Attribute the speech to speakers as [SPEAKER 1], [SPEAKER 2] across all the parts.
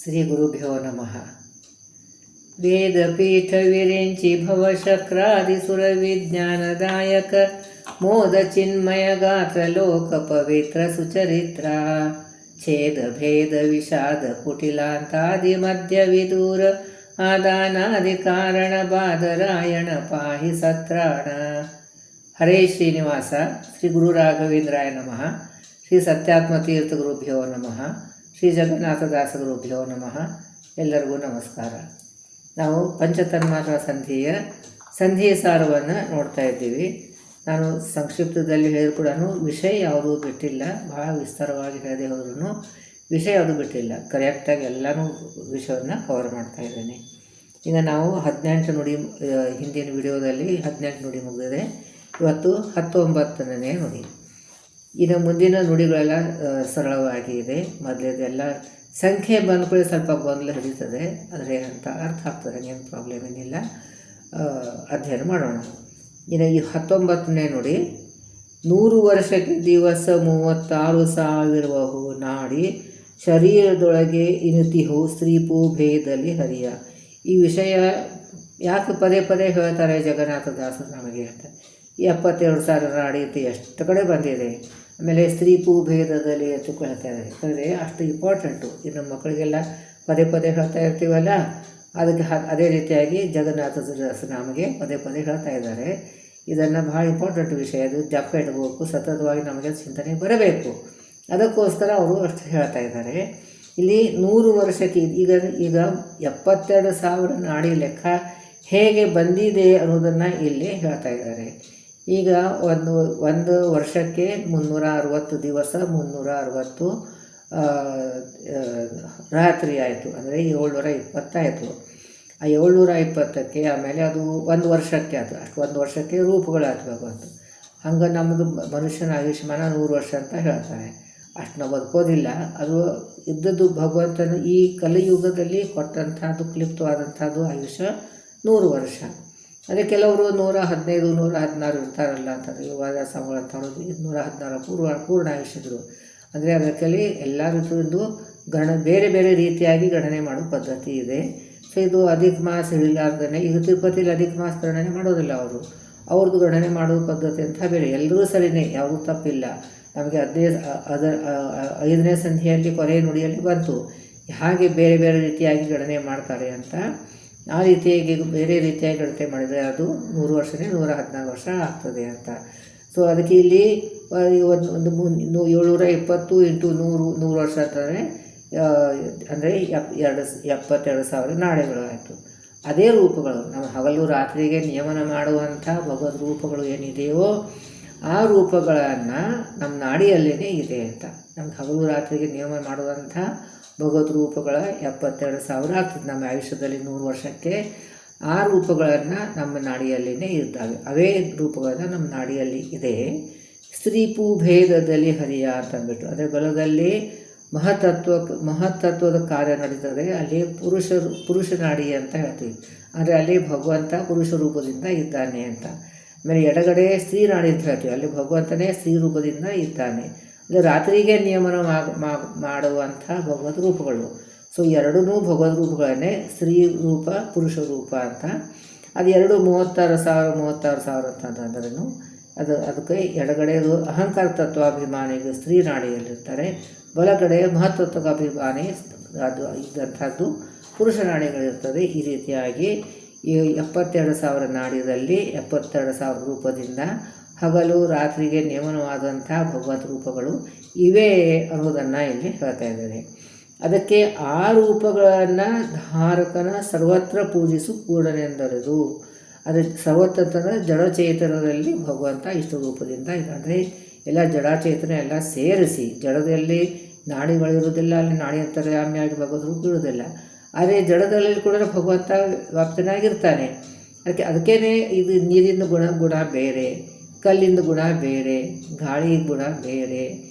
[SPEAKER 1] ಶ್ರೀ ಗುರುಭ್ಯೋ ನಮಃ. ವೇದಪೀಠ ವಿರಿಂಚಿ ಭವಶಕ್ರಾದಿಸುರ ವಿಜ್ಞಾನದಾಯಕ ಮೋದ ಚಿನ್ಮಯ ಗಾತ್ರ ಲೋಕ ಪವಿತ್ರ ಸುಚರಿತ್ರ ಛೇದ ಭೇದ ವಿಷಾದ ಕುಟಿಲಾಂತಾದಿ ಮಧ್ಯ ವಿದೂರ ಆದಾನಾದಿ ಕಾರಣ ಬಾದರಾಯಣ ಪಾಹಿ ಸತ್ರಾಣ. ಹರೇ ಶ್ರೀನಿವಾಸ. ಶ್ರೀ ಗುರು ರಾಘವೇಂದ್ರಾಯ ನಮಃ. ಶ್ರೀ ಸತ್ಯಾತ್ಮತೀರ್ಥ ಗುರುಭ್ಯೋ ನಮಃ. ಶ್ರೀ ಜಗನ್ನಾಥದಾಸ ಗುರುಭ್ಯೋ ನಮಃ. ಎಲ್ಲರಿಗೂ ನಮಸ್ಕಾರ. ನಾವು ಪಂಚತನ್ಮಾತ್ರ ಸಂಧಿಯ ಸಾರವನ್ನು ನೋಡ್ತಾ ಇದ್ದೀವಿ. ನಾನು ಸಂಕ್ಷಿಪ್ತದಲ್ಲಿ ಹೇಳಿದ್ರು ಕೂಡ ವಿಷಯ ಯಾವುದೂ ಬಿಟ್ಟಿಲ್ಲ, ಭಾಳ ವಿಸ್ತಾರವಾಗಿ ಹೇಳದೆ ಹೋದ್ರೂ ವಿಷಯ ಯಾವುದೂ ಬಿಟ್ಟಿಲ್ಲ. ಕರೆಕ್ಟಾಗಿ ಎಲ್ಲನೂ ವಿಷಯವನ್ನು ಕವರ್ ಮಾಡ್ತಾ ಇದ್ದೇನೆ. ಈಗ ನಾವು 18 ನುಡಿ, ಹಿಂದಿನ ವಿಡಿಯೋದಲ್ಲಿ 18 ನುಡಿ ಮುಗಿದಿದೆ. ಇವತ್ತು 19ನೇ ನುಡಿ. ಇನ್ನು ಮುಂದಿನ ನುಡಿಗಳೆಲ್ಲ ಸರಳವಾಗಿ ಇದೆ. ಮೊದಲೇದೆಲ್ಲ ಸಂಖ್ಯೆ ಬಂದ್ಕೊಳ್ಳಿ ಸ್ವಲ್ಪ ಗೊಂದಲ ಹಿಡಿತದೆ, ಆದರೆ ಅಂತ ಅರ್ಥ ಆಗ್ತದೆ, ಏನು ಪ್ರಾಬ್ಲಮ್ ಏನಿಲ್ಲ. ಅಧ್ಯಯನ ಮಾಡೋಣ. ಇನ್ನು ಈ 19ನೇ ನುಡಿ. 100 ವರ್ಷಕ್ಕೆ ದಿವಸ 36,000 ನಾಡಿ ಶರೀರದೊಳಗೆ ಇನುತಿಹು ಸ್ತ್ರೀಪೂ ಭೇದಲ್ಲಿ ಹರಿಯ. ಈ ವಿಷಯ ಯಾಕೆ ಪದೇ ಪದೇ ಹೇಳ್ತಾರೆ ಜಗನ್ನಾಥದಾಸರು ನಮಗೆ ಅಂತ. ಈ 72,000 ನಾಡಿ ಅಂತ ಎಷ್ಟು ಕಡೆ ಬಂದಿದೆ. ಆಮೇಲೆ ಸ್ತ್ರೀಪೂ ಭೇದದಲ್ಲಿ ಅಂತ ಹೇಳ್ತಾರೆ. ಯಾಕಂದರೆ ಅಷ್ಟು ಇಂಪಾರ್ಟೆಂಟು. ಇದು ನಮ್ಮ ಮಕ್ಕಳಿಗೆಲ್ಲ ಪದೇ ಪದೇ ಹೇಳ್ತಾ ಇರ್ತೀವಲ್ಲ, ಅದಕ್ಕೆ ಅದೇ ರೀತಿಯಾಗಿ ಜಗನ್ನಾಥದಾಸರು ನಮಗೆ ಪದೇ ಪದೇ ಹೇಳ್ತಾ ಇದ್ದಾರೆ. ಇದನ್ನು ಭಾಳ ಇಂಪಾರ್ಟೆಂಟ್ ವಿಷಯ. ಅದು ಜ್ಞಾಪಕ ಇಡಬೇಕು, ಸತತವಾಗಿ ನಮಗೆ ಚಿಂತನೆ ಬರಬೇಕು. ಅದಕ್ಕೋಸ್ಕರ ಅವರು ಅಷ್ಟು ಹೇಳ್ತಾ ಇದ್ದಾರೆ. ಇಲ್ಲಿ 100 ವರ್ಷಕ್ಕೆ ಈಗ 72,000 ನಾಡಿ ಲೆಕ್ಕ ಹೇಗೆ ಬಂದಿದೆ ಅನ್ನೋದನ್ನು ಇಲ್ಲಿ ಹೇಳ್ತಾ ಇದ್ದಾರೆ. ಈಗ ಒಂದು ವರ್ಷಕ್ಕೆ 360 ದಿವಸ, 360 ರಾತ್ರಿ ಆಯಿತು. ಅಂದರೆ 720 ಆಯಿತು. ಆ 720ಕ್ಕೆ ಆಮೇಲೆ ಅದು ಒಂದು ವರ್ಷಕ್ಕೆ ಆಯಿತು. ಅಷ್ಟು ಒಂದು ವರ್ಷಕ್ಕೆ ರೂಪಗಳು ಹಾಕಬೇಕು ಅಂತ. ಹಂಗೆ ನಮ್ಮದು ಮನುಷ್ಯನ ಆಯುಷ್ಮಾನ 100 ವರ್ಷ ಅಂತ ಹೇಳ್ತಾರೆ. ಅಷ್ಟು ನಾವು ಬದುಕೋದಿಲ್ಲ. ಅದು ಇದ್ದದ್ದು ಭಗವಂತನ ಈ ಕಲಿಯುಗದಲ್ಲಿ ಕೊಟ್ಟಂಥದ್ದು, ಕ್ಲಿಪ್ತವಾದಂಥದ್ದು ಆಯುಷ್ಯ 100 ವರ್ಷ. ಅದೇ ಕೆಲವರು 115, 116 ಇರ್ತಾರಲ್ಲ ಅಂತಂದರೆ ಇವಾಗ ಸಂಬಳ ಅಂತವ್ರು 116 ಪೂರ್ಣ ಆಯುಷ್ಯದ್ರು. ಅಂದರೆ ಅದರಲ್ಲಿ ಎಲ್ಲ ಋತುವಿಂದು ಬೇರೆ ಬೇರೆ ರೀತಿಯಾಗಿ ಗಣನೆ ಮಾಡೋ ಪದ್ಧತಿ ಇದೆ. ಸೊ ಇದು ಅಧಿಕ ಮಾಸ ಇಳಿಲಾರ್ದೇ, ಈಗ ತಿರುಪತಿಲಿ ಅಧಿಕ ಮಾಸ ಗಣನೆ ಮಾಡೋದಿಲ್ಲ ಅವರು. ಅವ್ರದ್ದು ಗಣನೆ ಮಾಡೋ ಪದ್ಧತಿ ಅಂತ ಬೇರೆ. ಎಲ್ಲರೂ ಸರಿಯೇ, ಯಾವುದೂ ತಪ್ಪಿಲ್ಲ. ನಮಗೆ 5ನೇ ಸಂಧಿಯಲ್ಲಿ ಕೊನೆಯ ನುಡಿಯಲ್ಲಿ ಬಂತು ಹಾಗೆ ಬೇರೆ ಬೇರೆ ರೀತಿಯಾಗಿ ಗಣನೆ ಮಾಡ್ತಾರೆ ಅಂತ. ಆ ರೀತಿಯಾಗಿ ಬೇರೆ ರೀತಿಯಾಗಿ ಗಣನೆ ಮಾಡಿದರೆ ಅದು 100 ವರ್ಷನೇ 114 ವರ್ಷ ಆಗ್ತದೆ ಅಂತ. ಸೊ ಅದಕ್ಕೆ ಇಲ್ಲಿ ಒಂದು 720 ಇಂಟು 100 ವರ್ಷ ಅಂತಂದರೆ ಅಂದರೆ 72,000 ನಾಡಿಗಳು ಆಯಿತು. ಅದೇ ರೂಪಗಳು ನಮ್ಮ ಹಗಲು ರಾತ್ರಿಗೆ ನಿಯಮನ ಮಾಡುವಂಥ ಭಗವದ್ ರೂಪಗಳು ಏನಿದೆಯೋ ಆ ರೂಪಗಳನ್ನು ನಮ್ಮ ನಾಡಿಯಲ್ಲೇ ಇದೆ ಅಂತ. ನಮ್ಗೆ ಹಗಲು ರಾತ್ರಿಗೆ ನಿಯಮನ ಮಾಡುವಂಥ ಭಗವದ್ ರೂಪಗಳ 72,000 ಆಗ್ತದೆ ನಮ್ಮ ಆಯುಷ್ಯದಲ್ಲಿ 100 ವರ್ಷಕ್ಕೆ. ಆ ರೂಪಗಳನ್ನು ನಮ್ಮ ನಾಡಿಯಲ್ಲಿನೇ ಇದ್ದಾವೆ. ಅವೇ ರೂಪಗಳನ್ನು ನಮ್ಮ ನಾಡಿಯಲ್ಲಿ ಇದೆ. ಸ್ತ್ರೀಪೂ ಭೇದದಲ್ಲಿ ಹರಿಯ ಅಂತಂದ್ಬಿಟ್ಟು, ಅದರ ಬಲದಲ್ಲಿ ಮಹತ್ತತ್ವದ ಕಾರ್ಯ ನಡೀತದೆ. ಅಲ್ಲಿ ಪುರುಷ ನಾಡಿ ಅಂತ ಹೇಳ್ತೀವಿ. ಅಂದರೆ ಅಲ್ಲಿ ಭಗವಂತ ಪುರುಷ ರೂಪದಿಂದ ಇದ್ದಾನೆ ಅಂತ. ಆಮೇಲೆ ಎಡಗಡೆ ಸ್ತ್ರೀ ನಾಡಿ ಅಂತ ಹೇಳ್ತೀವಿ. ಅಲ್ಲಿ ಭಗವಂತನೇ ಸ್ತ್ರೀ ರೂಪದಿಂದ ಇದ್ದಾನೆ. ಅಂದರೆ ರಾತ್ರಿಗೆ ನಿಯಮನ ಮಾಡುವಂಥ ಭಗವದ್ ರೂಪಗಳು. ಸೊ ಎರಡೂ ಭಗವದ್ ರೂಪಗಳನ್ನೇ, ಸ್ತ್ರೀ ರೂಪ ಪುರುಷ ರೂಪ ಅಂತ. ಅದು ಎರಡು 36,000 ಅಂತಂದ್ರೂ ಅದಕ್ಕೆ ಎಡಗಡೆದು ಅಹಂಕಾರ ತತ್ವಾಭಿಮಾನಿಗೆ ಸ್ತ್ರೀ ನಾಡಿಯಲ್ಲಿರ್ತಾರೆ, ಬಲಗಡೆ ಮಹತ್ತತ್ವ ಅಭಿಮಾನಿ ಅದು ಇದ್ದಂಥದ್ದು ಪುರುಷ ನಾಡಿಗಳಿರ್ತದೆ. ಈ ರೀತಿಯಾಗಿ ಈ 72,000 ನಾಡಿಯಲ್ಲಿ 72,000 ರೂಪದಿಂದ ಹಗಲು ರಾತ್ರಿಗೆ ನೇಮನವಾದಂಥ ಭಗವತ್ ರೂಪಗಳು ಇವೆ ಅನ್ನೋದನ್ನು ಇಲ್ಲಿ ಹೇಳ್ತಾ ಇದ್ದಾರೆ. ಅದಕ್ಕೆ ಆ ರೂಪಗಳನ್ನು ಧಾರಕನ ಸರ್ವತ್ರ ಪೂಜಿಸು ಪೂರ್ಣನೆಂದರೆದು. ಅದು ಸರ್ವತ್ರ ಜಡಚೇತನದಲ್ಲಿ ಭಗವಂತ ಇಷ್ಟು ರೂಪದಿಂದ ಇದೆ. ಅಂದರೆ ಎಲ್ಲ ಜಡಚೇತನ ಎಲ್ಲ ಸೇರಿಸಿ, ಜಡದಲ್ಲಿ ನಾಡಿಗಳಿರುವುದಿಲ್ಲ, ಅಲ್ಲಿ ನಾಡಿ ಅಂತರ್ಯಾಮಿಯಾಗಿ ಭಗವದ್ ರೂಪ ಇರುವುದಿಲ್ಲ. ಆದರೆ ಜಡದಲ್ಲಿ ಕೂಡ ಭಗವಂತ ವ್ಯಾಪ್ತನಾಗಿರ್ತಾನೆ. ಅದಕ್ಕೇ ಇದು ನೀರಿನ ಗುಣ ಬೇರೆ, ಕಲ್ಲಿಂದ ಗುಣ ಬೇರೆ, ಗಾಳಿ ಗುಣ ಬೇರೆ,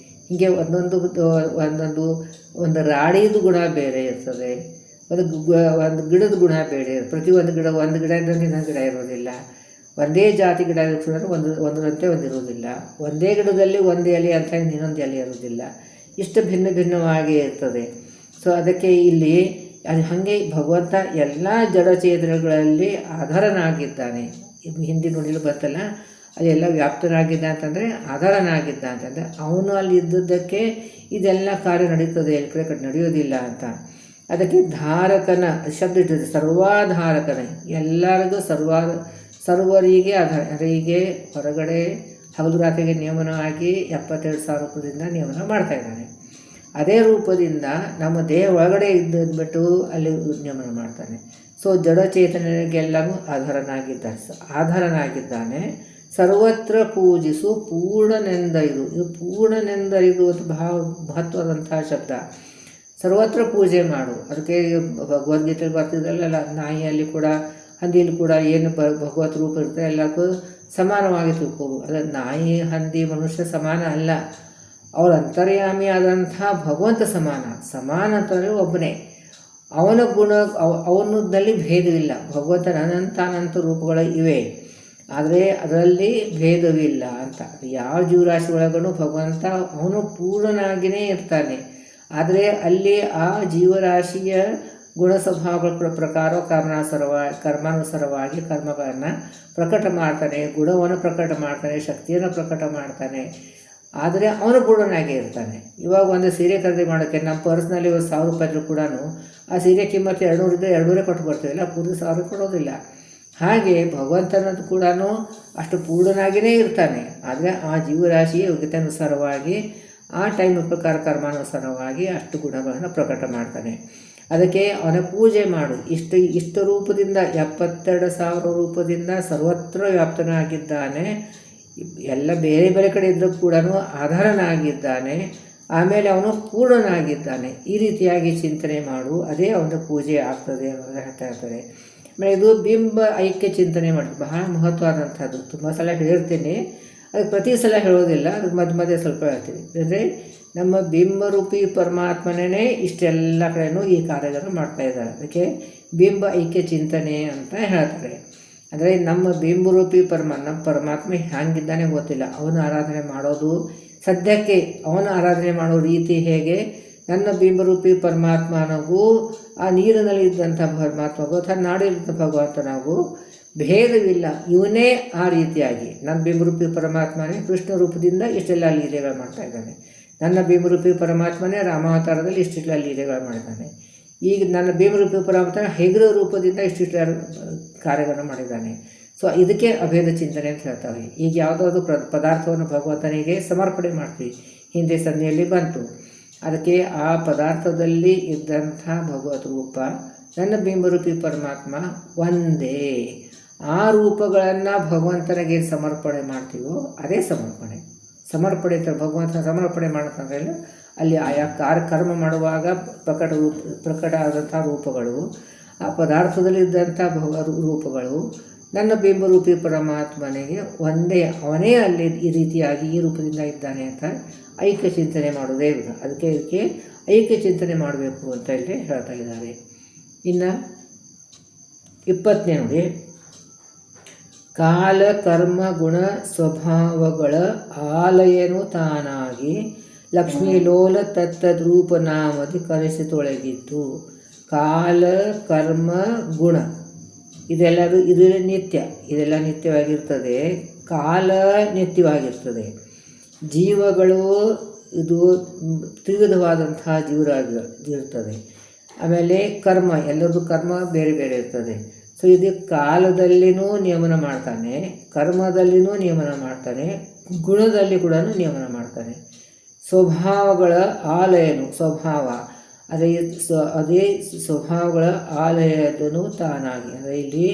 [SPEAKER 1] ಹೀಗೆ ಒಂದು ರಾಡಿದು ಗುಣ ಬೇರೆ ಇರ್ತದೆ, ಒಂದು ಗಿಡದ ಗುಣ ಬೇರೆ. ಒಂದು ಗಿಡದಿಂದ ಇನ್ನೊಂದು ಗಿಡ ಇರೋದಿಲ್ಲ. ಒಂದೇ ಜಾತಿ ಗಿಡ ಇರೋದು ಒಂದರಂತೆ ಒಂದಿರುವುದಿಲ್ಲ. ಒಂದೇ ಗಿಡದಲ್ಲಿ ಒಂದು ಎಲೆ ಅಂತ ಇನ್ನೊಂದು ಎಲೆ ಇರೋದಿಲ್ಲ. ಇಷ್ಟು ಭಿನ್ನವಾಗಿ ಇರ್ತದೆ. ಸೊ ಅದಕ್ಕೆ ಇಲ್ಲಿ ಅದು ಹಾಗೆ ಭಗವಂತ ಎಲ್ಲ ಜಡಚೇತನಗಳಲ್ಲಿ ಆಧಾರನಾಗಿದ್ದಾನೆ. ಹಿಂದಿ ನುಡಿಲು ಬರ್ತಲ್ಲ, ಅದೆಲ್ಲ ವ್ಯಾಪ್ತನಾಗಿದ್ದ ಅಂತಂದರೆ ಆಧಾರನಾಗಿದ್ದ ಅಂತಂದರೆ ಅವನು ಅಲ್ಲಿ ಇದ್ದದ್ದಕ್ಕೆ ಇದೆಲ್ಲ ಕಾರ್ಯ ನಡೀತದೆ, ಎಲ್ಲಿ ಕಡೆ ನಡೆಯೋದಿಲ್ಲ ಅಂತ. ಅದಕ್ಕೆ ಧಾರಕನ ಶಬ್ದ ಇರ್ತದೆ, ಸರ್ವಾಧಾರಕನ, ಎಲ್ಲರಿಗೂ ಸರ್ವರಿಗೆ ಆಧಾರ. ಅಂದರೆ ಹೀಗೆ ಹೊರಗಡೆ ಹಗಲು ರಾತ್ರಿಗೆ ನಿಯಮನವಾಗಿ 72,000 ರೂಪದಿಂದ ನಿಯಮನ ಮಾಡ್ತಾಯಿದ್ದಾನೆ. ಅದೇ ರೂಪದಿಂದ ನಮ್ಮ ದೇಹ ಒಳಗಡೆ ಇದ್ದುಬಿಟ್ಟು ಅಲ್ಲಿ ನಿಯಮನ ಮಾಡ್ತಾನೆ. ಸೊ ಜಡಚೇತನರಿಗೆಲ್ಲವೂ ಆಧಾರನಾಗಿದ್ದಾನೆ. ಸರ್ವತ್ರ ಪೂಜಿಸು ಪೂರ್ಣನೆಂದರಿದು. ಇದು ಪೂರ್ಣನೆಂದರಿದು ಅಂತ ಮಹತ್ವದಂತಹ ಶಬ್ದ. ಸರ್ವತ್ರ ಪೂಜೆ ಮಾಡು. ಅದಕ್ಕೆ ಭಗವದ್ಗೀತೆಯಲ್ಲಿ ಬರ್ತಿದ್ದಲ್ಲ, ನಾಯಿಯಲ್ಲಿ ಕೂಡ ಹಂದಿಯಲ್ಲಿ ಕೂಡ ಏನು ಭಗವತ್ ರೂಪ ಇರುತ್ತೆ ಎಲ್ಲಕ್ಕೂ ಸಮಾನವಾಗಿ ತಿಳ್ಕೋದು. ಅದು ನಾಯಿ ಹಂದಿ ಮನುಷ್ಯ ಸಮಾನ ಅಲ್ಲ, ಅವರ ಅಂತರ್ಯಾಮಿ ಆದಂಥ ಭಗವಂತ ಸಮಾನ ಅಂತಂದರೆ ಒಬ್ಬನೇ. ಅವನ ಗುಣ ಅವನದಲ್ಲಿ ಭೇದವಿಲ್ಲ. ಭಗವಂತನ ಅನಂತ ರೂಪಗಳು ಇವೆ, ಆದರೆ ಅದರಲ್ಲಿ ಭೇದವಿಲ್ಲ ಅಂತ. ಯಾವ ಜೀವರಾಶಿ ಒಳಗೂ ಭಗವಂತ ಅವನು ಪೂರ್ಣನಾಗಿಯೇ ಇರ್ತಾನೆ. ಆದರೆ ಅಲ್ಲಿ ಆ ಜೀವರಾಶಿಯ ಗುಣ ಸ್ವಭಾವಗಳ ಪ್ರಕಾರ ಕರ್ಮಾನುಸಾರವಾಗಿ ಕರ್ಮಗಳನ್ನು ಪ್ರಕಟ ಮಾಡ್ತಾನೆ, ಗುಣವನ್ನು ಪ್ರಕಟ ಮಾಡ್ತಾನೆ, ಶಕ್ತಿಯನ್ನು ಪ್ರಕಟ ಮಾಡ್ತಾನೆ. ಆದರೆ ಅವನು ಪೂರ್ಣನಾಗೇ ಇರ್ತಾನೆ. ಇವಾಗ ಒಂದು ಸೀರೆ ಖರೀದಿ ಮಾಡೋಕ್ಕೆ ನಮ್ಮ ಪರ್ಸ್ನಲ್ಲಿ 1,000 ರೂಪಾಯಿ ಕೂಡ ಆ ಸೀರೆ ಕಿಮ್ಮತ್ತು 200 ಇದ್ದರೆ 200 ಕೊಟ್ಟು ಬರ್ತೀವಿಲ್ಲ, ಪೂರ್ತಿ 1,000 ಕೊಡೋದಿಲ್ಲ. ಹಾಗೆ ಭಗವಂತನದ್ದು ಕೂಡ ಅಷ್ಟು ಪೂರ್ಣನಾಗಿಯೇ ಇರ್ತಾನೆ. ಆದರೆ ಆ ಜೀವರಾಶಿಯ ಯೋಗ್ಯತೆಯನುಸಾರವಾಗಿ ಆ ಟೈಮ್ ಪ್ರಕಾರ ಕರ್ಮಾನುಸಾರವಾಗಿ ಅಷ್ಟು ಗುಣಗಳನ್ನು ಪ್ರಕಟ ಮಾಡ್ತಾನೆ. ಅದಕ್ಕೆ ಅವನ ಪೂಜೆ ಮಾಡು. ಇಷ್ಟು ರೂಪದಿಂದ 72,000 ರೂಪದಿಂದ ಸರ್ವತ್ರ ವ್ಯಾಪ್ತನಾಗಿದ್ದಾನೆ. ಎಲ್ಲ ಬೇರೆ ಬೇರೆ ಕಡೆ ಇದ್ದರೂ ಕೂಡ ಆಧಾರನಾಗಿದ್ದಾನೆ. ಆಮೇಲೆ ಅವನು ಪೂರ್ಣನಾಗಿದ್ದಾನೆ. ಈ ರೀತಿಯಾಗಿ ಚಿಂತನೆ ಮಾಡು, ಅದೇ ಅವನ ಪೂಜೆ ಆಗ್ತದೆ ಅನ್ನೋದು ಹೇಳ್ತಾ ಇರ್ತಾರೆ. ಆಮೇಲೆ ಇದು ಬಿಂಬ ಐಕ್ಯ ಚಿಂತನೆ ಮಾಡೋದು ಬಹಳ ಮಹತ್ವವಾದಂಥದ್ದು. ತುಂಬ ಸಲ ಹೇಳಿರ್ತೀನಿ, ಅದಕ್ಕೆ ಪ್ರತಿ ಸಲ ಹೇಳೋದಿಲ್ಲ, ಅದಕ್ಕೆ ಮಧ್ಯೆ ಸ್ವಲ್ಪ ಹೇಳ್ತೀನಿ. ಅಂದರೆ ನಮ್ಮ ಬಿಂಬರೂಪಿ ಪರಮಾತ್ಮನೇ ಇಷ್ಟೆಲ್ಲ ಕಡೆಯೂ ಈ ಕಾರ್ಯಗಳನ್ನು ಮಾಡ್ತಾಯಿದ್ದಾರೆ. ಅದಕ್ಕೆ ಬಿಂಬ ಐಕ್ಯ ಚಿಂತನೆ ಅಂತ ಹೇಳ್ತಾರೆ. ಅಂದರೆ ನಮ್ಮ ಬಿಂಬರೂಪಿ ಪರಮಾತ್ಮ ಹ್ಯಾಂಗಿದ್ದಾನೆ ಗೊತ್ತಿಲ್ಲ. ಅವನು ಆರಾಧನೆ ಮಾಡೋದು ಸದ್ಯಕ್ಕೆ ಅವನ ಆರಾಧನೆ ಮಾಡೋ ರೀತಿ ಹೇಗೆ, ನನ್ನ ಬಿಂಬರೂಪಿ ಪರಮಾತ್ಮನಿಗೂ ಆ ನೀರಿನಲ್ಲಿ ಇದ್ದಂಥ ಪರಮಾತ್ಮಗೂ ಅಥವಾ ನಾಡಿದಂಥ ಭಗವಂತನಿಗೂ ಭೇದವಿಲ್ಲ. ಇವನೇ ಆ ರೀತಿಯಾಗಿ ನನ್ನ ಬಿಂಬರೂಪಿ ಪರಮಾತ್ಮನೇ ಕೃಷ್ಣ ರೂಪದಿಂದ ಇಷ್ಟೆಲ್ಲ ಲೀಲೆಗಳು ಮಾಡ್ತಾಯಿದ್ದಾನೆ. ನನ್ನ ಬಿಂಬರೂಪಿ ಪರಮಾತ್ಮನೇ ರಾಮಾವತಾರದಲ್ಲಿ ಇಷ್ಟೆಲ್ಲ ಲೀಲೆಗಳು ಮಾಡಿದ್ದಾನೆ. ಈಗ ನನ್ನ ಬಿಂಬರೂಪಿ ಪರಮಾತ್ಮ ಹೆಗ್ರ ರೂಪದಿಂದ ಇಷ್ಟಿಷ್ಟ ಕಾರ್ಯಗಳನ್ನು ಮಾಡಿದ್ದಾನೆ. ಸೊ ಇದಕ್ಕೆ ಅಭೇದ ಚಿಂತನೆ ಅಂತ ಹೇಳ್ತಾವೆ. ಈಗ ಯಾವುದಾದ್ರು ಪದಾರ್ಥವನ್ನು ಭಗವಂತನಿಗೆ ಸಮರ್ಪಣೆ ಮಾಡ್ತೀವಿ, ಹಿಂದೆ ಸಂಧಿಯಲ್ಲಿ ಬಂತು. ಅದಕ್ಕೆ ಆ ಪದಾರ್ಥದಲ್ಲಿ ಇದ್ದಂಥ ಭಗವತ್ ರೂಪ ನನ್ನ ಬಿಂಬರೂಪಿ ಪರಮಾತ್ಮ ಒಂದೇ. ಆ ರೂಪಗಳನ್ನು ಭಗವಂತನಿಗೆ ಸಮರ್ಪಣೆ ಮಾಡ್ತೀವೋ ಅದೇ ಸಮರ್ಪಣೆ ಭಗವಂತನ ಸಮರ್ಪಣೆ ಮಾಡ್ತಂದ್ರೆ ಅಲ್ಲಿ ಆಯಾ ಕರ್ಮ ಮಾಡುವಾಗ ಪ್ರಕಟ ಆದಂಥ ರೂಪಗಳು, ಆ ಪದಾರ್ಥದಲ್ಲಿದ್ದಂಥ ರೂಪಗಳು ನನ್ನ ಬಿಂಬರೂಪಿ ಪರಮಾತ್ಮನಿಗೆ ಒಂದೇ, ಅವನೇ ಅಲ್ಲಿ ಈ ರೀತಿಯಾಗಿ ಈ ರೂಪದಿಂದ ಇದ್ದಾನೆ ಅಂತ ಐಕ್ಯ ಚಿಂತನೆ ಮಾಡೋದೇ ಇಲ್ಲ. ಇದಕ್ಕೆ ಐಕ್ಯ ಚಿಂತನೆ ಮಾಡಬೇಕು ಅಂತ ಇಲ್ಲಿ ಹೇಳ್ತಾ ಇದ್ದಾರೆ. ಇನ್ನು 20ನೇ ನೋಡಿ, ಕಾಲ ಕರ್ಮ ಗುಣ ಸ್ವಭಾವಗಳ ಆಲಯನು ತಾನಾಗಿ ಲಕ್ಷ್ಮೀ ಲೋಲ ತತ್ತದ್ರೂಪನಾಮದಿ ಕರೆಸಿ ತೊಳಗಿತ್ತು. ಕಾಲ ಕರ್ಮ ಗುಣ ಇದೆಲ್ಲರೂ ಇದೆಲ್ಲ ನಿತ್ಯವಾಗಿರ್ತದೆ. ಕಾಲ ನಿತ್ಯವಾಗಿರ್ತದೆ. ಜೀವಗಳು ಇದು ತ್ರಿವಿಧವಾದಂತಹ ಜೀವರಾಗಿರ್ತದೆ. ಆಮೇಲೆ ಕರ್ಮ, ಎಲ್ಲರದ್ದು ಕರ್ಮ ಬೇರೆ ಬೇರೆ ಇರ್ತದೆ. ಸೊ ಇದು ಕಾಲದಲ್ಲಿನೂ ನಿಯಮನ ಮಾಡ್ತಾನೆ, ಕರ್ಮದಲ್ಲಿನೂ ನಿಯಮನ ಮಾಡ್ತಾನೆ, ಗುಣದಲ್ಲಿ ಕೂಡ ನಿಯಮನ ಮಾಡ್ತಾನೆ. ಸ್ವಭಾವಗಳ ಆಲಯನು ಅದೇ ಸ್ವಭಾವಗಳ ಆಲಯದನು ತಾನಾಗಿ. ಅಂದರೆ ಇಲ್ಲಿ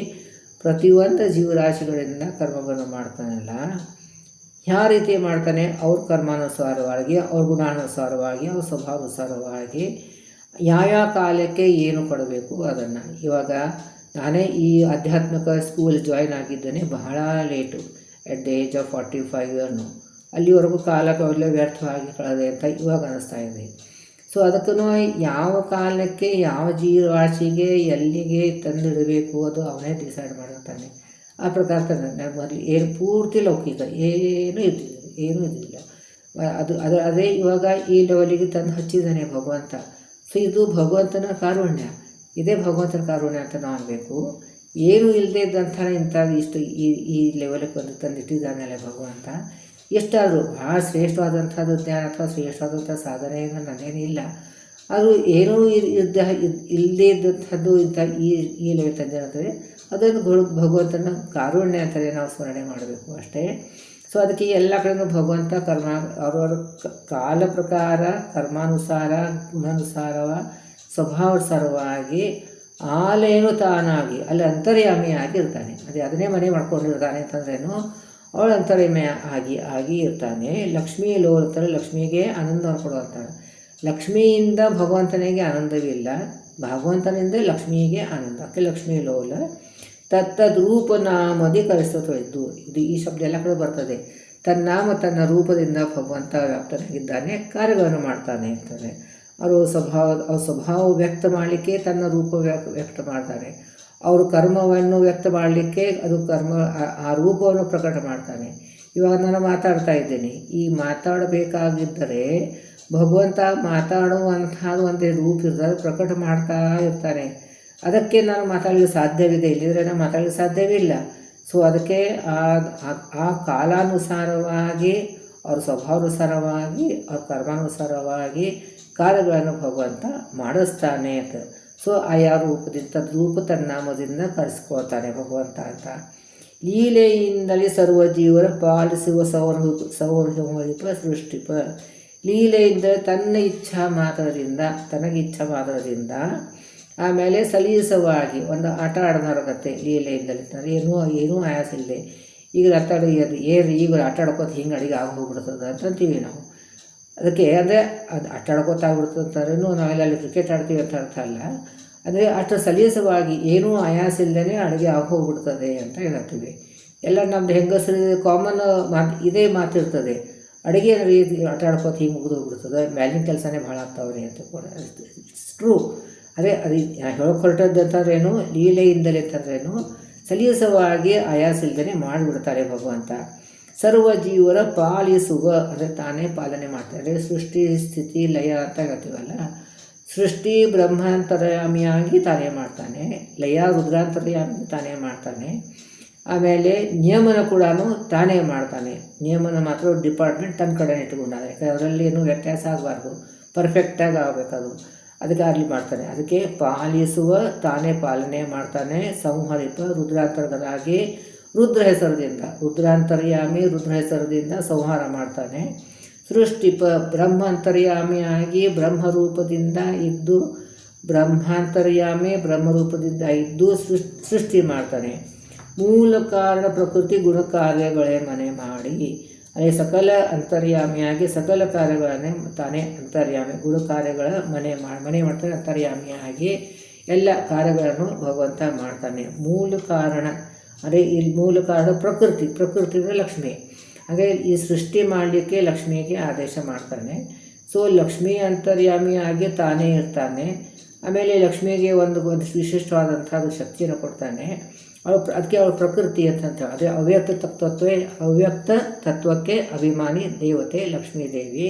[SPEAKER 1] ಪ್ರತಿಯೊಂದು ಜೀವರಾಶಿಗಳಿಂದ ಕರ್ಮಗಳನ್ನು ಮಾಡ್ತಾನಲ್ಲ, ಯಾವ ರೀತಿ ಮಾಡ್ತಾನೆ, ಅವ್ರ ಕರ್ಮಾನುಸಾರವಾಗಿ, ಅವ್ರ ಗುಣಾನುಸಾರವಾಗಿ, ಅವ್ರ ಸ್ವಭಾವಾನುಸಾರವಾಗಿ ಯಾವ ಕಾಲಕ್ಕೆ ಏನು ಕೊಡಬೇಕು ಅದನ್ನು. ಇವಾಗ ನಾನೇ ಈ ಆಧ್ಯಾತ್ಮಿಕ ಸ್ಕೂಲ್ ಜಾಯ್ನ್ ಆಗಿದ್ದೇನೆ ಬಹಳ late, at the age of 45 ಇಯರ್ನು. ಅಲ್ಲಿವರೆಗೂ ಕಾಲಕ್ಕೆ ವ್ಯರ್ಥವಾಗಿ ಕಳೆದೆ ಅಂತ ಇವಾಗ ಅನ್ನಿಸ್ತಾ ಇದೆ. ಸೊ ಅದಕ್ಕೂ ಯಾವ ಕಾಲಕ್ಕೆ ಯಾವ ಜೀವರಾಶಿಗೆ ಎಲ್ಲಿಗೆ ತಂದಿಡಬೇಕು ಅದು ಅವನೇ ಡಿಸೈಡ್ ಮಾಡಿರ್ತಾನೆ. ಆ ಪ್ರಕಾರ ಮೊದಲು ಪೂರ್ತಿ ಲೌಕಿಕ ಏನೂ ಇದ್ದಿಲ್ಲ. ಅದೇ ಇವಾಗ ಈ ಲೆವೆಲಿಗೆ ತಂದು ಹಚ್ಚಿದ್ದಾನೆ ಭಗವಂತ. ಸೊ ಇದು ಭಗವಂತನ ಕಾರುಣ್ಯ. ಇದೇ ಭಗವಂತನ ಕಾರುಣ್ಯ ಅಂತ ನಾವು ಅನ್ಬೇಕು. ಏನೂ ಇಲ್ಲದೇ ಇದ್ದಂಥ ಇಷ್ಟು ಈ ಲೆವೆಲಿಗೆ ತಂದಿಟ್ಟಿದ್ದಾನಲ್ಲ ಭಗವಂತ. ಎಷ್ಟಾದರೂ ಭಾಳ ಶ್ರೇಷ್ಠವಾದಂಥದ್ದು ಜ್ಞಾನ ಅಥವಾ ಶ್ರೇಷ್ಠವಾದಂಥ ಸಾಧನೆ ನನ್ನೇನಿಲ್ಲ. ಅದು ಏನೂ ಇಲ್ಲದೇ ಇದ್ದಂಥದ್ದು ಈ ಲೆವೆಲ್ ತಂದಿರ್ತದೆ. ಅದನ್ನು ಭಗವಂತನ ಕಾರುಣ್ಯ ಅಂತಲೇ ನಾವು ಸ್ಮರಣೆ ಮಾಡಬೇಕು ಅಷ್ಟೇ. ಸೊ ಅದಕ್ಕೆ ಎಲ್ಲ ಕಡೆಯೂ ಭಗವಂತ ಅವ್ರವ್ರ ಕಾಲ ಪ್ರಕಾರ ಕರ್ಮಾನುಸಾರ ಗುಣಾನುಸಾರವ ಸ್ವಭಾವಾನುಸಾರವಾಗಿ ಆಲೇನು ತಾನಾಗಿ ಅಲ್ಲಿ ಅಂತರ್ಯಾಮಿಯಾಗಿ ಇರ್ತಾನೆ. ಅದನ್ನೇ ಮನೆ ಮಾಡ್ಕೊಂಡಿರ್ತಾನೆ ಅಂತಂದ್ರೇನು, ಅವಳು ಅಂತರ್ಯಾಮಿ ಆಗಿ ಇರ್ತಾನೆ. ಲಕ್ಷ್ಮೀ ಲೋಲ್ತಾರೆ, ಲಕ್ಷ್ಮಿಗೆ ಆನಂದ ಕೊಡುವಂತಾನೆ. ಲಕ್ಷ್ಮಿಯಿಂದ ಭಗವಂತನಿಗೆ ಆನಂದವಿಲ್ಲ, ಭಗವಂತನಿಂದ ಲಕ್ಷ್ಮಿಗೆ ಆನಂದ. ಲಕ್ಷ್ಮೀ ಲೋಲ ತತ್ತದ್ರೂಪನಾಮದಿ ಕರೆಸ್ತದ್ದು. ಈ ಶಬ್ದ ಎಲ್ಲ ಕಡೆ ಬರ್ತದೆ. ತನ್ನಾಮ ತನ್ನ ರೂಪದಿಂದ ಭಗವಂತ ವ್ಯಾಪ್ತನಾಗಿದ್ದಾನೆ, ಕಾರ್ಯಗಳನ್ನು ಮಾಡ್ತಾನೆ ಅಂತಾರೆ. ಅವ್ರ ಸ್ವಭಾವ ವ್ಯಕ್ತ ಮಾಡಲಿಕ್ಕೆ ತನ್ನ ರೂಪ ವ್ಯಕ್ತ ಮಾಡ್ತಾನೆ. ಅವರು ಕರ್ಮವನ್ನು ವ್ಯಕ್ತ ಮಾಡಲಿಕ್ಕೆ ಅದು ಆ ರೂಪವನ್ನು ಪ್ರಕಟ ಮಾಡ್ತಾನೆ. ಇವಾಗ ನಾನು ಮಾತಾಡ್ತಾ ಇದ್ದೇನೆ. ಈ ಮಾತಾಡಬೇಕಾಗಿದ್ದರೆ ಭಗವಂತ ಮಾತಾಡುವಂಥದ್ದು ಒಂದೇ ರೂಪ ಇರ್ತದೆ, ಪ್ರಕಟ ಮಾಡ್ತಾ ಇರ್ತಾನೆ. ಅದಕ್ಕೆ ನಾನು ಮಾತಾಡಲಿಕ್ಕೆ ಸಾಧ್ಯವಿದೆ, ಇಲ್ಲಿದ್ರೆ ನಾನು ಮಾತಾಡಲಿಕ್ಕೆ ಸಾಧ್ಯವಿಲ್ಲ. ಸೊ ಅದಕ್ಕೆ ಆ ಕಾಲಾನುಸಾರವಾಗಿ ಅವ್ರ ಸ್ವಭಾವಾನುಸಾರವಾಗಿ ಅವ್ರ ಕರ್ಮಾನುಸಾರವಾಗಿ ಕಾರ್ಯಗಳನ್ನು ಭಗವಂತ ಮಾಡಿಸ್ತಾನೆ ಅಂತ. ಸೊ ಆಯಾ ರೂಪ ತನ್ನಾಮದಿಂದ ಕರೆಸ್ಕೊಳ್ತಾನೆ ಭಗವಂತ ಅಂತ. ಲೀಲೆಯಿಂದಲೇ ಸರ್ವ ಜೀವನ ಪಾಲಿಸುವ ಸೌರಹಿಪ ಸೃಷ್ಟಿಪ. ಲೀಲೆಯಿಂದ ತನ್ನ ಇಚ್ಛಾ ಮಾತ್ರದಿಂದ, ತನಗೆ ಇಚ್ಛಾ ಮಾತ್ರದಿಂದ, ಆಮೇಲೆ ಸಲೀಸವಾಗಿ ಒಂದು ಆಟ ಆಡೋದರಗತ್ತೆ ಲೀಲೆಯಿಂದಲೇ. ಏನೂ ಆಯಾಸ ಇಲ್ಲದೆ ಈಗ ಈಗ ಆಟ ಆಡ್ಕೋತ ಹಿಂಗೆ ಅಡಿಗೆ ಹೋಗ್ಬಿಡ್ತದೆ ಅಂತಂತೀವಿ ನಾವು. ಅದಕ್ಕೆ ಅಂದರೆ ಅದು ಆಟ ಆಡ್ಕೋತ ಆಗ್ಬಿಡ್ತದೆ ಅಂತಾರೇನು, ನಾವೆಲ್ಲ ಅಲ್ಲಿ ಕ್ರಿಕೆಟ್ ಆಡ್ತೀವಿ ಅಂತ ಅರ್ಥ ಅಲ್ಲ. ಅಂದರೆ ಅಷ್ಟು ಸಲೀಸವಾಗಿ ಏನೂ ಆಯಾಸ ಇಲ್ಲದೇ ಅಡುಗೆ ಹೋಗ್ಬಿಡ್ತದೆ ಅಂತ ಹೇಳ್ತೀವಿ. ಎಲ್ಲ ನಮ್ಮದು ಹೆಂಗಸರು ಕಾಮನ್ ಇದೇ ಮಾತಿರ್ತದೆ. ಅಡುಗೆ ಆಟ ಆಡ್ಕೋತ ಹಿಂಗೆ ಮುಗಿದೋಗ್ಬಿಡ್ತದೆ, ಮ್ಯಾಲಿನ ಕೆಲಸನೇ ಭಾಳ ಆಗ್ತಾವ್ರಿ ಅಂತ ಕೂಡ ಟ್ರೂ. ಅದೇ ಹೇಳೋಕೆ ಹೊರಟದ್ದು ಅಂತಂದ್ರೇನು, ಲೀಲೆಯಿಂದಲೇ ಅಂತಂದ್ರೇನು ಸಲೀಸವಾಗಿ ಆಯಾಸ ಇಲ್ಲದೇ ಮಾಡಿಬಿಡ್ತಾರೆ ಭಗವಂತ. ಸರ್ವ ಜೀವರ ಪಾಲಿಸುವ ಅಂದರೆ ತಾನೇ ಪಾಲನೆ ಮಾಡ್ತಾರೆ. ಸೃಷ್ಟಿ ಸ್ಥಿತಿ ಲಯ ಅಂತ ಹೇಳ್ತೀವಲ್ಲ, ಸೃಷ್ಟಿ ಬ್ರಹ್ಮಾಂತರ್ಯಾಮಿಯಾಗಿ ತಾನೇ ಮಾಡ್ತಾನೆ, ಲಯ ರುದ್ರಾಂತರ್ಯಾಮಿ ತಾನೇ ಮಾಡ್ತಾನೆ. ಆಮೇಲೆ ನಿಯಮನ ಕೂಡ ತಾನೇ ಮಾಡ್ತಾನೆ. ನಿಯಮನ ಮಾತ್ರ ಡಿಪಾರ್ಟ್ಮೆಂಟ್ ತನ್ನ ಕಡೆ ಇಟ್ಕೊಂಡಾಗ, ಯಾಕಂದರೆ ಅದರಲ್ಲಿ ಏನೂ ವ್ಯತ್ಯಾಸ ಆಗಬಾರ್ದು, ಪರ್ಫೆಕ್ಟಾಗಿ ಆಗಬೇಕದು. ಅದಕ್ಕೆ ಆಗಲಿ ಮಾಡ್ತಾನೆ. ಅದಕ್ಕೆ ಪಾಲಿಸುವ ತಾನೇ ಪಾಲನೆ ಮಾಡ್ತಾನೆ. ಸಂಹರಿಪ ರುದ್ರಾಂತರ್ಗರಾಗಿ ರುದ್ರ ಹೆಸರದಿಂದ, ರುದ್ರಾಂತರ್ಯಾಮಿ ರುದ್ರ ಹೆಸರದಿಂದ ಸಂಹಾರ ಮಾಡ್ತಾನೆ. ಸೃಷ್ಟಿಪ ಬ್ರಹ್ಮಾಂತರ್ಯಾಮಿಯಾಗಿ ಬ್ರಹ್ಮರೂಪದಿಂದ ಇದ್ದು, ಬ್ರಹ್ಮಾಂತರ್ಯಾಮಿ ಬ್ರಹ್ಮರೂಪದಿಂದ ಇದ್ದು ಸೃಷ್ಟಿ ಮಾಡ್ತಾನೆ. ಮೂಲ ಕಾರಣ ಪ್ರಕೃತಿ ಗುಣಕಾರ್ಯಗಳೇ ಮನೆ ಮಾಡಿ, ಅದೇ ಸಕಲ ಅಂತರ್ಯಾಮಿಯಾಗಿ ಸಕಲ ಕಾರ್ಯಗಳನ್ನೇ ತಾನೇ ಅಂತರ್ಯಾಮಿ ಗುಣ ಕಾರ್ಯಗಳ ಮನೆ ಮಾಡ್ತಾನೆ. ಅಂತರ್ಯಾಮಿಯಾಗಿ ಎಲ್ಲ ಕಾರ್ಯಗಳನ್ನು ಭಗವಂತ ಮಾಡ್ತಾನೆ. ಮೂಲ ಕಾರಣ ಅದೇ ಇಲ್ಲಿ ಮೂಲ ಕಾರಣ ಪ್ರಕೃತಿ ಅಂದರೆ ಲಕ್ಷ್ಮಿ. ಹಾಗೆ ಈ ಸೃಷ್ಟಿ ಮಾಡಲಿಕ್ಕೆ ಲಕ್ಷ್ಮಿಗೆ ಆದೇಶ ಮಾಡ್ತಾನೆ. ಸೊ ಲಕ್ಷ್ಮೀ ಅಂತರ್ಯಾಮಿಯಾಗಿ ತಾನೇ ಇರ್ತಾನೆ. ಆಮೇಲೆ ಲಕ್ಷ್ಮಿಗೆ ಒಂದು ವಿಶಿಷ್ಟವಾದಂಥದ್ದು ಶಕ್ತಿಯನ್ನು ಕೊಡ್ತಾನೆ. ಅದಕ್ಕೆ ಅವಳು ಪ್ರಕೃತಿ ಅಂತ ಅದೇ ಅವ್ಯಕ್ತ ತತ್ವಕ್ಕೆ ಅಭಿಮಾನಿ ದೇವತೆ ಲಕ್ಷ್ಮೀ ದೇವಿ.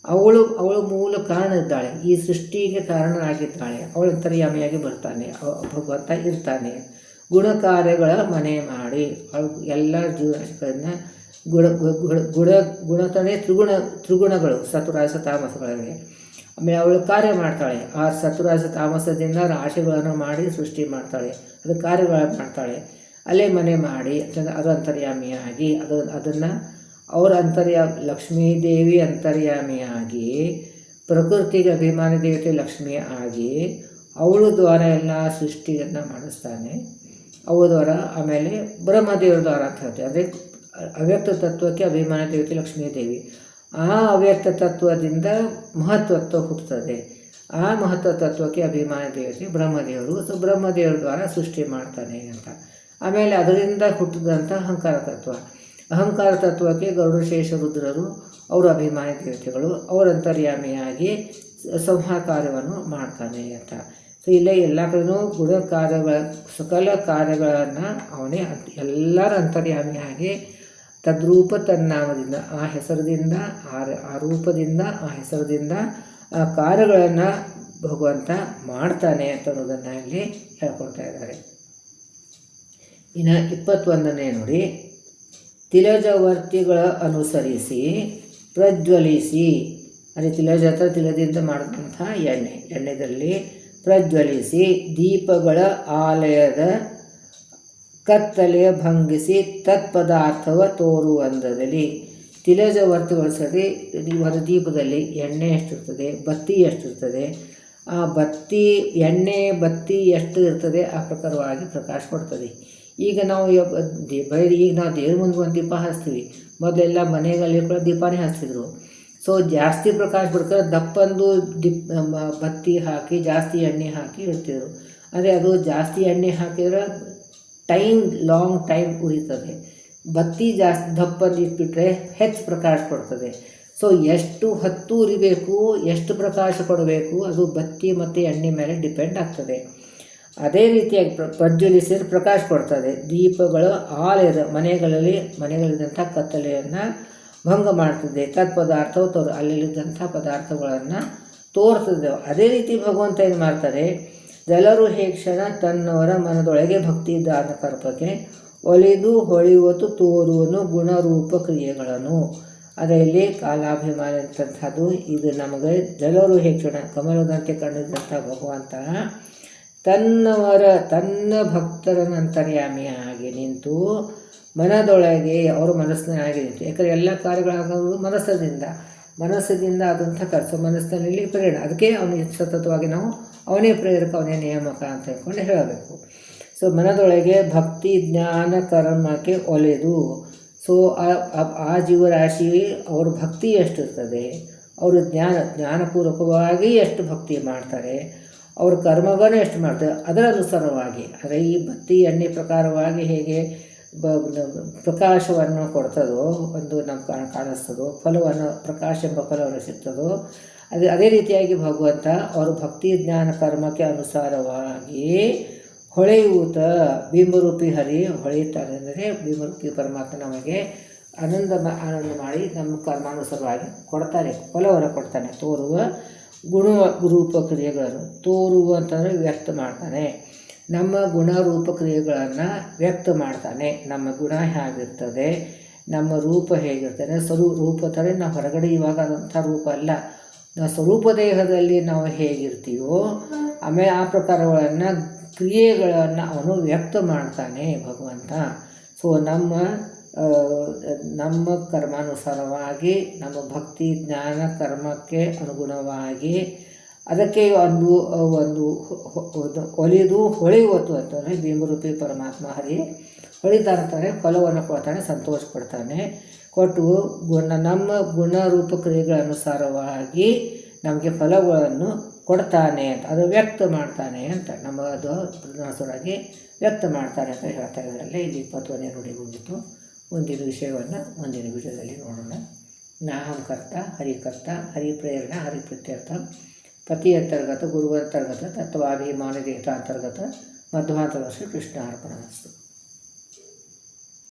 [SPEAKER 1] ಅವಳು ಮೂಲ ಕಾರಣ ಇದ್ದಾಳೆ, ಈ ಸೃಷ್ಟಿಗೆ ಕಾರಣನಾಗಿದ್ದಾಳೆ. ಅವಳ ಅಂತರ್ಯಾಮಿಯಾಗಿ ಬರ್ತಾನೆ, ಭಗವಂತ ಇರ್ತಾನೆ. ಗುಣ ಕಾರ್ಯಗಳ ಮನೆ ಮಾಡಿ ಅವಳು ಎಲ್ಲ ಜೀವರಾಶಿಗಳನ್ನು ಗುಣತನೇ ತ್ರಿಗುಣಗಳು ಸತ್ವರಾಜ ತಾಮಸಗಳಿಗೆ. ಆಮೇಲೆ ಅವಳು ಕಾರ್ಯ ಮಾಡ್ತಾಳೆ. ಆ ಸತ್ವರಾಜ ತಾಮಸದಿಂದ ರಾಶಿಗಳನ್ನು ಮಾಡಿ ಸೃಷ್ಟಿ ಮಾಡ್ತಾಳೆ, ಅದು ಕಾರ್ಯಗಳನ್ನು ಮಾಡ್ತಾಳೆ. ಅಲ್ಲೇ ಮನೆ ಮಾಡಿ ಅದು ಅಂತರ್ಯಾಮಿಯಾಗಿ ಅದನ್ನು ಅವರ ಲಕ್ಷ್ಮೀದೇವಿ ಅಂತರ್ಯಾಮಿಯಾಗಿ ಪ್ರಕೃತಿಗೆ ಅಭಿಮಾನಿ ದೇವತೆ ಲಕ್ಷ್ಮಿ ಆಗಿ ಅವಳು ದ್ವಾರ ಎಲ್ಲ ಸೃಷ್ಟಿಯನ್ನು ಮಾಡಿಸ್ತಾನೆ. ಅವಳ ದ್ವಾರ ಆಮೇಲೆ ಬ್ರಹ್ಮದೇವರ ದ್ವಾರ ಅಂತ ಹೇಳ್ತೀವಿ. ಅದೇ ಅವ್ಯಕ್ತ ತತ್ವಕ್ಕೆ ಅಭಿಮಾನಿ ದೇವತೆ ಲಕ್ಷ್ಮೀದೇವಿ. ಆ ಅವ್ಯಕ್ತ ತತ್ವದಿಂದ ಮಹತ್ವತ್ವ ಹುಟ್ಟುತ್ತದೆ. ಆ ಮಹತ್ವ ತತ್ವಕ್ಕೆ ಅಭಿಮಾನಿ ದೇವತೆ ಬ್ರಹ್ಮದೇವರು. ಸೊ ಬ್ರಹ್ಮದೇವರ ದ್ವಾರ ಸೃಷ್ಟಿ ಮಾಡ್ತಾನೆ ಅಂತ. ಆಮೇಲೆ ಅದರಿಂದ ಹುಟ್ಟಿದಂಥ ಅಹಂಕಾರ ತತ್ವಕ್ಕೆ ಗರುಡಶೇಷ ರುದ್ರರು ಅವರು ಅಭಿಮಾನಿ ದೇವತೆಗಳು. ಅವರ ಅಂತರ್ಯಾಮಿಯಾಗಿ ಸಂಹಾರ ಕಾರ್ಯವನ್ನು ಮಾಡ್ತಾನೆ ಅಂತ. ಸೊ ಇಲ್ಲೇ ಎಲ್ಲ ಕಡೆಯೂ ಗುಣ ಸಕಲ ಕಾರ್ಯಗಳನ್ನು ಅವನೇ ಎಲ್ಲರ ಅಂತರ್ಯಾಮಿಯಾಗಿ ತದ್ರೂಪ ತನ್ನಾಮದಿಂದ ಆ ಹೆಸರದಿಂದ ಆ ರೂಪದಿಂದ ಆ ಹೆಸರದಿಂದ ಆ ಕಾರ್ಯಗಳನ್ನು ಭಗವಂತ ಮಾಡ್ತಾನೆ ಅಂತ ಅನ್ನೋದನ್ನು ಇಲ್ಲಿ ಹೇಳ್ಕೊಳ್ತಾ ಇದ್ದಾರೆ. ಇನ್ನು 21ನೇ ನೋಡಿ, ತಿಲಜವರ್ತಿಗಳ ಅನುಸರಿಸಿ ಪ್ರಜ್ವಲಿಸಿ, ಅಂದರೆ ತಿಲದಿಂದ ಮಾಡಿದಂಥ ಎಣ್ಣೆದಲ್ಲಿ ಪ್ರಜ್ವಲಿಸಿ ದೀಪಗಳ ಆಲಯದ ಕತ್ತಲೆಯ ಭಂಗಿಸಿ ತತ್ಪದಾರ್ಥವ ತೋರುವಂದದಲ್ಲಿ. ತಿಲಜವರ್ತಿಗಳ ಸರಿ ದೀಪದಲ್ಲಿ ಎಣ್ಣೆ ಎಷ್ಟಿರ್ತದೆ, ಬತ್ತಿ ಎಷ್ಟಿರ್ತದೆ, ಆ ಬತ್ತಿ ಬತ್ತಿ ಎಷ್ಟು ಇರ್ತದೆ ಆ ಪ್ರಕಾರವಾಗಿ ಪ್ರಕಾಶ ಕೊಡ್ತದೆ. ಈಗ ನಾವು ಈಗ ನಾವು ದೇವ್ರ ಮುಂದೆ ಒಂದು ದೀಪ ಹಚ್ತೀವಿ. ಮೊದಲೆಲ್ಲ ಮನೆಗಳಲ್ಲಿ ಕೂಡ ದೀಪನೇ ಹಚ್ತಿದ್ರು. ಸೊ ಜಾಸ್ತಿ ಪ್ರಕಾಶ ಬಿಡ್ತಾರೆ, ದಪ್ಪಂದು ಬತ್ತಿ ಹಾಕಿ ಜಾಸ್ತಿ ಎಣ್ಣೆ ಹಾಕಿ ಇಡ್ತಿದ್ರು. ಅಂದರೆ ಅದು ಜಾಸ್ತಿ ಎಣ್ಣೆ ಹಾಕಿದ್ರೆ ಲಾಂಗ್ ಟೈಮ್ ಉರಿತದೆ. ಬತ್ತಿ ಜಾಸ್ತಿ ದಪ್ಪಂದು ಇಟ್ಬಿಟ್ರೆ ಹೆಚ್ಚು ಪ್ರಕಾಶ ಕೊಡ್ತದೆ. ಸೊ ಎಷ್ಟು ಹೊತ್ತು ಉರಿಬೇಕು, ಎಷ್ಟು ಪ್ರಕಾಶ ಕೊಡಬೇಕು, ಅದು ಬತ್ತಿ ಮತ್ತು ಎಣ್ಣೆ ಮೇಲೆ ಡಿಪೆಂಡ್ ಆಗ್ತದೆ. ಅದೇ ರೀತಿಯಾಗಿ ಪ್ರಜ್ವಲಿಸಿದ್ರೆ ಪ್ರಕಾಶ ಕೊಡ್ತದೆ. ದೀಪಗಳು ಆಲಯದ ಮನೆಗಳಿದ್ದಂಥ ಕತ್ತಲೆಯನ್ನು ಭಂಗ ಮಾಡ್ತದೆ. ತತ್ಪದಾರ್ಥವು ಅಲ್ಲಿದ್ದಂಥ ಪದಾರ್ಥಗಳನ್ನು ತೋರ್ತದೆ. ಅದೇ ರೀತಿ ಭಗವಂತ ಏನು ಮಾಡ್ತಾರೆ, ಜನರು ಹೇಕ್ಷಣ ತನ್ನವರ ಮನದೊಳಗೆ ಭಕ್ತಿ ದಾನ ಕರ್ಪಕ್ಕೆ ಒಲಿದು ಹೊಳೆಯುವತ್ತು ತೋರುವನು ಗುಣರೂಪ ಕ್ರಿಯೆಗಳನ್ನು. ಅದರಲ್ಲಿ ಕಾಲಾಭಿಮಾನ ಅಂತಂಥದ್ದು. ಇದು ನಮಗೆ ಜಲರು ಹೇಕ್ಷಣ ಕಮಲದಂತೆ ಕಂಡಿದ್ದಂಥ ಭಗವಂತ ತನ್ನ ಭಕ್ತರ ಅಂತರ್ಯಾಮಿಯಾಗಿ ನಿಂತು ಮನದೊಳಗೆ ಅವರ ಮನಸ್ಸಿನಾಗಿ ನಿಂತು, ಯಾಕಂದರೆ ಎಲ್ಲ ಕಾರ್ಯಗಳಾಗೋದು ಮನಸ್ಸಿನಿಂದ ಆದಂಥ ಕೆಲಸ ಮನಸ್ಸಿನಲ್ಲಿ ಪ್ರೇರಣೆ. ಅದಕ್ಕೆ ಅವನಿಗೆ ಸತತವಾಗಿ ನಾವು ಅವನೇ ಪ್ರೇರಕ, ಅವನೇ ನಿಯಾಮಕ ಅಂತ ಹೇಳ್ಕೊಂಡು ಹೇಳಬೇಕು. ಸೊ ಮನದೊಳಗೆ ಭಕ್ತಿ ಜ್ಞಾನ ಕರ್ಮಕ್ಕೆ ಒಲೆದು. ಸೊ ಆ ಜೀವರಾಶಿ ಅವ್ರ ಭಕ್ತಿ ಎಷ್ಟಿರ್ತದೆ, ಅವರು ಜ್ಞಾನಪೂರ್ವಕವಾಗಿ ಎಷ್ಟು ಭಕ್ತಿ ಮಾಡ್ತಾರೆ, ಅವ್ರ ಕರ್ಮಗಳನ್ನು ಎಷ್ಟು ಮಾಡ್ತಾರೆ, ಅದರ ಅನುಸಾರವಾಗಿ. ಅಂದರೆ ಈ ಬತ್ತಿ ಎಣ್ಣೆ ಪ್ರಕಾರವಾಗಿ ಹೇಗೆ ಪ್ರಕಾಶವನ್ನು ಕೊಡ್ತದೋ, ಒಂದು ನಮ್ಗೆ ಕಾಣಿಸ್ತದೋ, ಪ್ರಕಾಶ ಎಂಬ ಫಲವನ್ನು ಸಿಗ್ತದೋ, ಅದೇ ರೀತಿಯಾಗಿ ಭಗವಂತ ಅವರು ಭಕ್ತಿ ಜ್ಞಾನ ಕರ್ಮಕ್ಕೆ ಅನುಸಾರವಾಗಿ ಹೊಳೆಯುತ್ತ ಬಿಂಬರೂಪಿ ಹರಿ ಹೊಳೆಯುತ್ತಾನೆ. ಅಂದರೆ ಬಿಂಬರೂಪಿ ಪರಮಾತ್ಮ ನಮಗೆ ಆನಂದ ಮಾಡಿ ನಮ್ಮ ಕರ್ಮಾನುಸಾರವಾಗಿ ಕೊಡ್ತಾನೆ, ಫಲವನ್ನು ಕೊಡ್ತಾನೆ. ತೋರುವ ರೂಪ ಕ್ರಿಯೆಗಳನ್ನು ತೋರುವ ಅಂತಂದರೆ ವ್ಯಕ್ತ ಮಾಡ್ತಾನೆ. ನಮ್ಮ ಗುಣರೂಪ ಕ್ರಿಯೆಗಳನ್ನು ವ್ಯಕ್ತ ಮಾಡ್ತಾನೆ. ನಮ್ಮ ಗುಣ ಹೇಗಿರ್ತದೆ, ನಮ್ಮ ರೂಪ ಹೇಗಿರ್ತದೆ, ರೂಪ ಥರ ನಾವು ಹೊರಗಡೆ ಇವಾಗ ಆದಂಥ ರೂಪ ಅಲ್ಲ, ನಾವು ಸ್ವರೂಪ ದೇಹದಲ್ಲಿ ನಾವು ಹೇಗಿರ್ತೀವೋ ಆಮೇಲೆ ಆ ಪ್ರಕಾರಗಳನ್ನು ಕ್ರಿಯೆಗಳನ್ನು ಅವನು ವ್ಯಕ್ತ ಮಾಡ್ತಾನೆ ಭಗವಂತ. ಸೊ ನಮ್ಮ ಕರ್ಮಾನುಸಾರವಾಗಿ ನಮ್ಮ ಭಕ್ತಿ ಜ್ಞಾನ ಕರ್ಮಕ್ಕೆ ಅನುಗುಣವಾಗಿ ಅದಕ್ಕೆ ಒಂದು ಒಲಿದು ಹೊಳೆಯುವತ್ತು ಅಂತಂದರೆ ಬಿಂಬರೂಪಿ ಪರಮಾತ್ಮ ಹರಿ ಹೊಳಿತಾನೆ, ಫಲವನ್ನು ಕೊಡ್ತಾನೆ, ಸಂತೋಷ ಪಡ್ತಾನೆ. ಕೊಟ್ಟು ನಮ್ಮ ಗುಣರೂಪ ಕ್ರಿಯೆಗಳ ಅನುಸಾರವಾಗಿ ನಮಗೆ ಫಲಗಳನ್ನು ಕೊಡ್ತಾನೆ ಅಂತ, ಅದು ವ್ಯಕ್ತ ಮಾಡ್ತಾನೆ ಅಂತ, ನಮ್ಮ ಅದು ಅನುಸಾರವಾಗಿ ವ್ಯಕ್ತ ಮಾಡ್ತಾನೆ ಅಂತ ಹೇಳ್ತಾ ಇದ್ದಾರಲ್ಲ. ಇಲ್ಲಿ 21ನೇ ನುಡಿ ಮುಗಿತು. ಮುಂದಿನ ವಿಷಯವನ್ನು ಮುಂದಿನ ವಿಡಿಯೋದಲ್ಲಿ ನೋಡೋಣ. ನಾಹಂ ಕರ್ತ ಹರಿಕರ್ತ ಹರಿಪ್ರೇರಣ ಹರಿಪ್ರತ್ಯರ್ಥ ಪತಿ ಅಂತರ್ಗತ ಗುರು ಅಂತರ್ಗತ ತತ್ವಾಭಿಮಾನ ದೇಹತ ಅಂತರ್ಗತ ಮಧ್ವಾಂತರಶ್ರೀ ಕೃಷ್ಣ ಅರ್ಪಣಮಸ್ತು.